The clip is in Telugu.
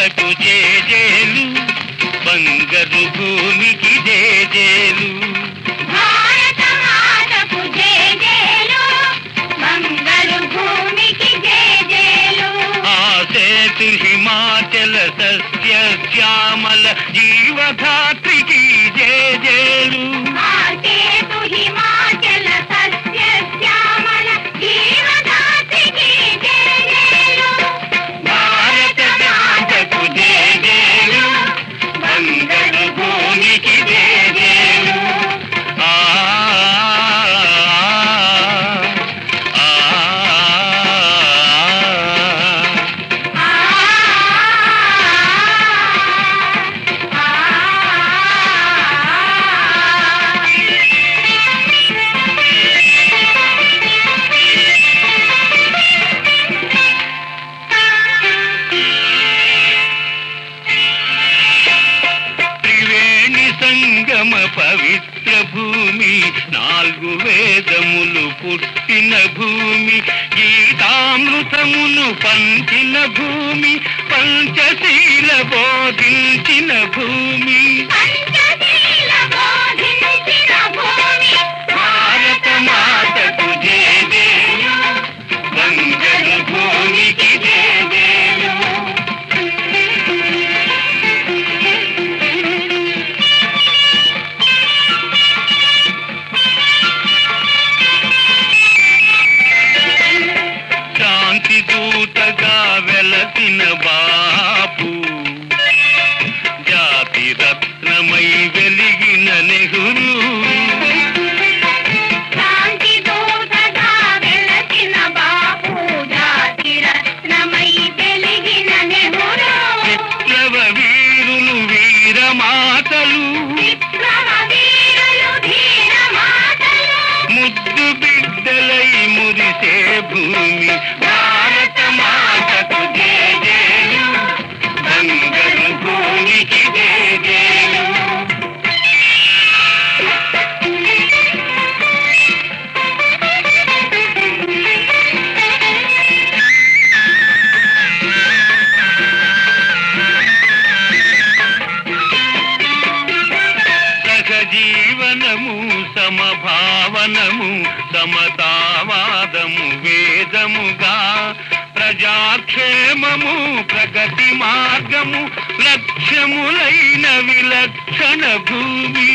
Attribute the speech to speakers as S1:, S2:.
S1: మాతకు జేజేలు, బంగారు భూమికి జేజేలు.
S2: భారత మాతకు జేజేలు, బంగారు భూమికి జేజేలు.
S1: ఆ సేతు హిమాచల సస్య శ్యామల జీవధాత్రికి జేజేలు.
S2: ఆ సేతు హిమాచల సస్య శ్యామల జీవధాత్రికి జేజేలు.
S1: భారత మాతకు జేజేలు, బంగారు భూమికి జేజేలు. ఆ ఆ త్రివేణి సంగమ పవిత్ర భూమి, 4 వేదములు పుట్టిన భూమి, గీతామృతమును పంచిన భూమి, పంచశీల బోధించిన భూమి.
S2: పంచశీల బోధించిన భూమి.
S1: భారత మాతకు జేజేలు, బంగారు భూమికి జేజేలు. శాంతి దూతగా వెలసిన బాపు, జాతి రత్నమై వెలిగిన నెహ్రూ.
S2: శాంతి దూతగా వెలసిన బాపు, జాతి రత్నమై వెలిగిన నెహ్రూ.
S1: విప్లవ వీరులు వీరమాతలు,
S2: విప్లవ వీరులు ధీరమాతలు.
S1: ముద్దు బిడ్డలై మురిసే భూమి. భారత మాతకు జేజేలు, బంగారు భూమికి జేజేలు. సహజీవనము, సమభావనము, సమతావాదము వేదముగా, ప్రజాక్షేమము ప్రగతి మార్గము, లక్ష్యములైన విలక్షణ భూమి.